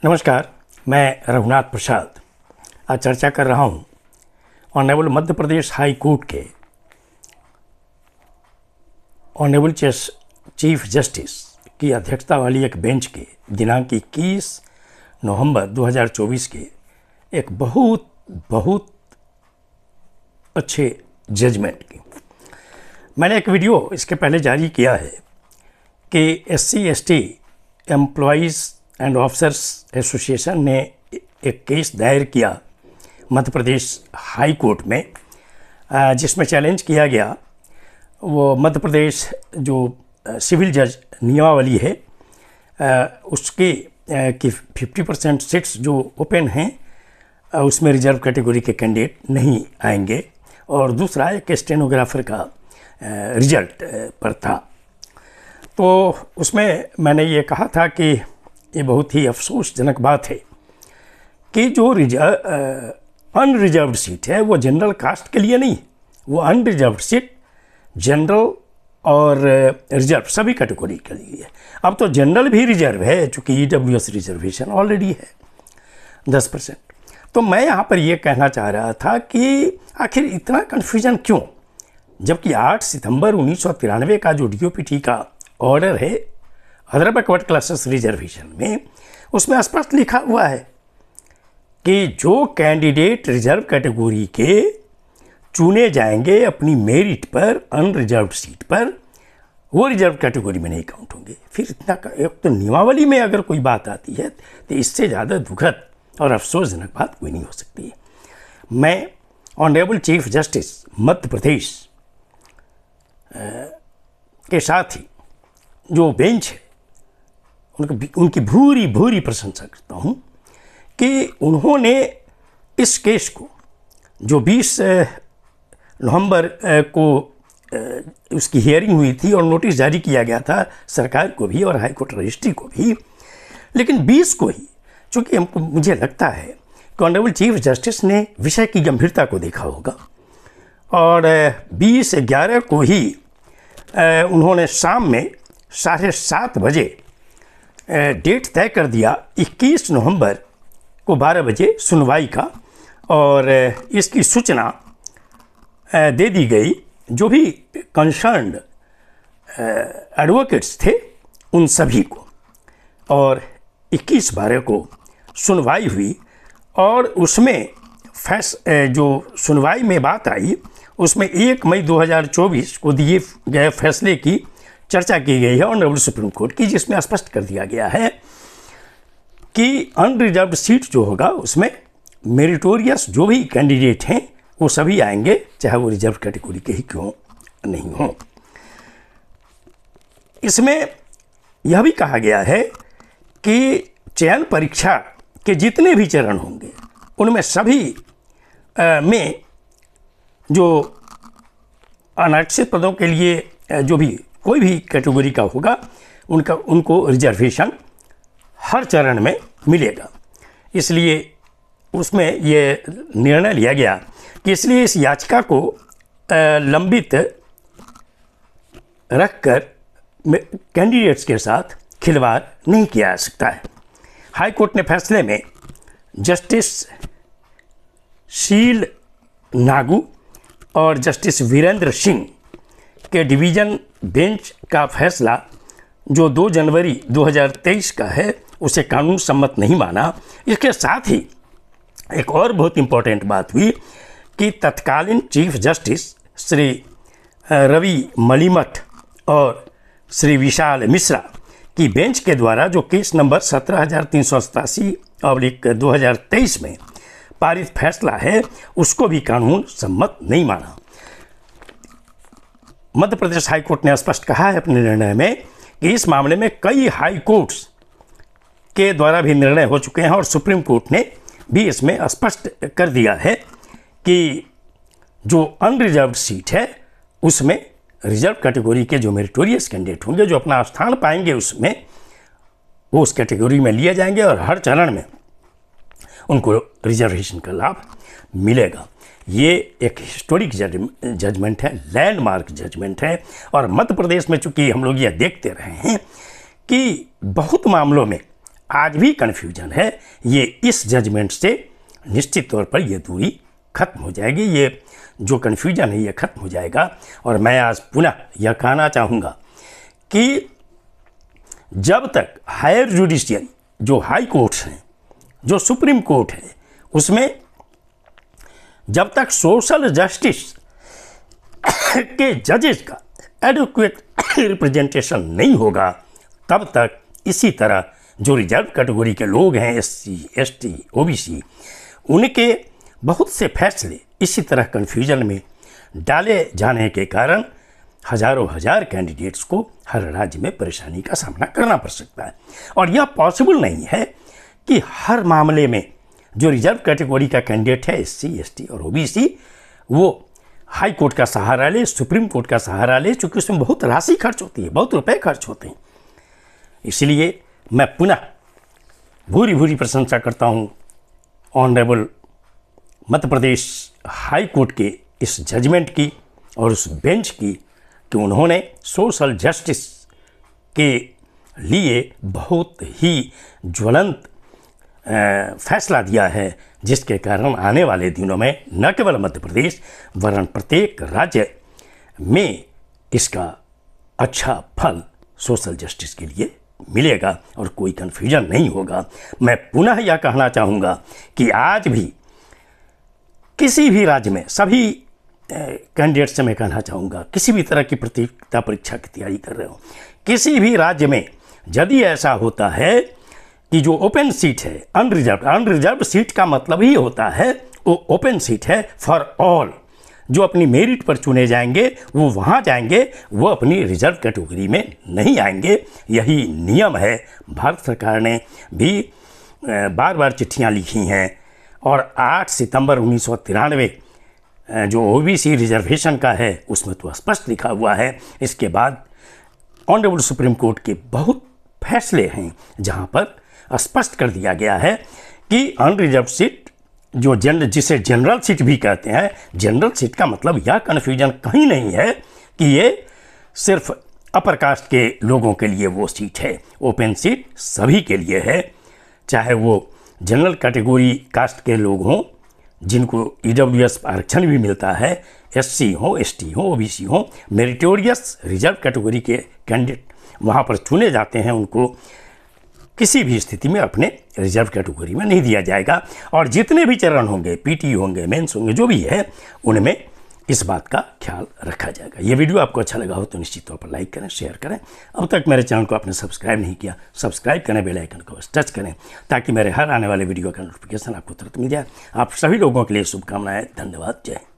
नमस्कार, मैं रघुनाथ प्रसाद आज चर्चा कर रहा हूँ honourable Madhya Pradesh high court के ऑनरेबल चीफ जस्टिस की अध्यक्षता वाली एक बेंच के दिनांक 21 नवंबर 2024 के एक बहुत अच्छे जजमेंट की मैंने एक वीडियो इसके पहले जारी किया है कि SC/ST employees and officers association ने एक केस दायर किया मध्य प्रदेश हाई कोर्ट में, जिसमें चैलेंज किया गया वो मध्य प्रदेश जो सिविल जज नियमावली है उसकी कि 50% सीट्स जो ओपन हैं उसमें रिजर्व कैटेगरी के कैंडिडेट नहीं आएंगे, और दूसरा एक स्टेनोग्राफर का रिजल्ट पर था। तो उसमें मैंने ये कहा था कि ये बहुत ही अफसोसजनक बात है कि जो अनरिजर्व्ड सीट है वो जनरल कास्ट के लिए नहीं, वो अनरिजर्व्ड सीट जनरल और रिजर्व सभी कैटेगरी के लिए है। अब तो जनरल भी रिजर्व है, चूँकि EWS रिजर्वेशन ऑलरेडी है 10%। तो मैं यहाँ पर ये कहना चाह रहा था कि आखिर इतना कन्फ्यूजन क्यों, जबकि 8 सितंबर 1993 का जो DOPT का ऑर्डर है अदर बैकवर्ड क्लासेस रिजर्वेशन में, उसमें स्पष्ट लिखा हुआ है कि जो कैंडिडेट रिजर्व कैटेगरी के चुने जाएंगे अपनी मेरिट पर अनरिजर्व्ड सीट पर, वो रिजर्व कैटेगरी में नहीं काउंट होंगे। फिर इतना एक तो नियमावली में अगर कोई बात आती है तो इससे ज़्यादा दुखद और अफसोसजनक बात कोई नहीं हो सकती है। मैं honourable chief justice Madhya Pradesh के साथ ही जो बेंच है उनकी भूरी प्रशंसा करता हूँ कि उन्होंने इस केस को जो 20 नवंबर को उसकी हियरिंग हुई थी और नोटिस जारी किया गया था सरकार को भी और हाई कोर्ट रजिस्ट्री को भी, लेकिन 20 को ही, चूँकि मुझे लगता है कि ऑनरेबल चीफ जस्टिस ने विषय की गंभीरता को देखा होगा, और 20/11 को ही उन्होंने शाम में 7:30 बजे डेट तय कर दिया 21 नवंबर को 12 बजे सुनवाई का, और इसकी सूचना दे दी गई जो भी कंसर्न्ड एडवोकेट्स थे उन सभी को, और 21/12 को सुनवाई हुई। और उसमें जो सुनवाई में बात आई उसमें 1 मई 2024 को दिए गए फैसले की चर्चा की गई है ऑनरेबल सुप्रीम कोर्ट की, जिसमें स्पष्ट कर दिया गया है कि अनरिजर्व्ड सीट जो होगा उसमें मेरिटोरियस जो भी कैंडिडेट हैं वो सभी आएंगे, चाहे वो रिजर्व कैटेगरी के ही क्यों नहीं हों। इसमें यह भी कहा गया है कि चयन परीक्षा के जितने भी चरण होंगे उनमें सभी में जो अनारक्षित पदों के लिए जो भी कोई भी कैटेगरी का होगा उनको रिजर्वेशन हर चरण में मिलेगा। इसलिए उसमें ये निर्णय लिया गया कि इसलिए इस याचिका को लंबित रखकर कैंडिडेट्स के साथ खिलवाड़ नहीं किया जा सकता है। हाई कोर्ट ने फैसले में जस्टिस शील नागू और जस्टिस वीरेंद्र सिंह के डिवीज़न बेंच का फैसला जो 2 जनवरी 2023 का है उसे कानून सम्मत नहीं माना। इसके साथ ही एक और बहुत इम्पोर्टेंट बात हुई कि तत्कालीन चीफ जस्टिस श्री रवि मलिमठ और श्री विशाल मिश्रा की बेंच के द्वारा जो केस नंबर 17,387/2023 में पारित फैसला है उसको भी कानून सम्मत नहीं माना। मध्य प्रदेश हाई कोर्ट ने स्पष्ट कहा है अपने निर्णय में कि इस मामले में कई हाई कोर्ट्स के द्वारा भी निर्णय हो चुके हैं, और सुप्रीम कोर्ट ने भी इसमें स्पष्ट कर दिया है कि जो अनरिजर्व्ड सीट है उसमें रिजर्व कैटेगरी के जो मेरिटोरियस कैंडिडेट होंगे जो अपना स्थान पाएंगे उसमें वो उस कैटेगरी में लिए जाएंगे और हर चरण में उनको रिजर्वेशन का लाभ मिलेगा। ये एक हिस्टोरिक जजमेंट है, लैंडमार्क जजमेंट है। और मध्य प्रदेश में चूँकि हम लोग ये देखते रहे हैं कि बहुत मामलों में आज भी कन्फ्यूजन है, ये इस जजमेंट से निश्चित तौर पर ये दूरी खत्म हो जाएगी, ये जो कन्फ्यूजन है ये खत्म हो जाएगा। और मैं आज पुनः यह कहना चाहूँगा कि जब तक हायर जुडिशियरी, जो हाई कोर्ट्स हैं, जो सुप्रीम कोर्ट है, उसमें जब तक सोशल जस्टिस के जजेस का एडुक्वेट रिप्रेजेंटेशन नहीं होगा, तब तक इसी तरह जो रिजर्व कैटेगरी के लोग हैं, SC, ST, OBC, उनके बहुत से फैसले इसी तरह कन्फ्यूजन में डाले जाने के कारण हजारों हजार कैंडिडेट्स को हर राज्य में परेशानी का सामना करना पड़ सकता है। और यह पॉसिबल नहीं है कि हर मामले में जो रिजर्व कैटेगरी का कैंडिडेट है, SC, ST और OBC, वो हाई कोर्ट का सहारा ले, सुप्रीम कोर्ट का सहारा ले, चूँकि उसमें बहुत राशि खर्च होती है, बहुत रुपए खर्च होते हैं। इसलिए मैं पुनः भूरी भूरी प्रशंसा करता हूँ honourable Madhya Pradesh high court के इस जजमेंट की और उस बेंच की कि उन्होंने सोशल जस्टिस के लिए बहुत ही ज्वलंत फैसला दिया है, जिसके कारण आने वाले दिनों में न केवल मध्य प्रदेश वरन प्रत्येक राज्य में इसका अच्छा फल सोशल जस्टिस के लिए मिलेगा और कोई कन्फ्यूजन नहीं होगा। मैं पुनः यह कहना चाहूँगा कि आज भी किसी भी राज्य में सभी कैंडिडेट से मैं कहना चाहूँगा, किसी भी तरह की प्रतियोगिता परीक्षा की तैयारी कर रहे हो, किसी भी राज्य में यदि ऐसा होता है कि जो ओपन सीट है, अनरिजर्व सीट का मतलब ही होता है वो ओपन सीट है फॉर ऑल, जो अपनी मेरिट पर चुने जाएंगे वो वहाँ जाएंगे, वो अपनी रिजर्व कैटेगरी में नहीं आएंगे। यही नियम है। भारत सरकार ने भी बार बार चिट्ठियाँ लिखी हैं और 8 सितंबर 1993 जो OBC रिजर्वेशन का है उसमें तो स्पष्ट लिखा हुआ है। इसके बाद ऑनरेबल सुप्रीम कोर्ट के बहुत फैसले हैं जहाँ पर स्पष्ट कर दिया गया है कि अनरिजर्व सीट जो जिसे जनरल सीट भी कहते हैं, जनरल सीट का मतलब यह कन्फ्यूजन कहीं नहीं है कि ये सिर्फ अपर कास्ट के लोगों के लिए वो सीट है। ओपन सीट सभी के लिए है, चाहे वो जनरल कैटेगरी कास्ट के लोग हों जिनको EWS आरक्षण भी मिलता है, SC हो, ST हो, OBC हो, मेरिटोरियस रिजर्व कैटेगरी के कैंडिडेट वहाँ पर चुने जाते हैं, उनको किसी भी स्थिति में अपने रिजर्व कैटेगरी में नहीं दिया जाएगा। और जितने भी चरण होंगे, PT होंगे, मेंस होंगे, जो भी है, उनमें इस बात का ख्याल रखा जाएगा। ये वीडियो आपको अच्छा लगा हो तो निश्चित तौर पर लाइक करें, शेयर करें। अब तक मेरे चैनल को आपने सब्सक्राइब नहीं किया, सब्सक्राइब करें, बेल आइकन को टच करें ताकि मेरे हर आने वाले वीडियो का नोटिफिकेशन आपको तुरंत मिल जाए। आप सभी लोगों के लिए शुभकामनाएं। धन्यवाद। जय हिंद।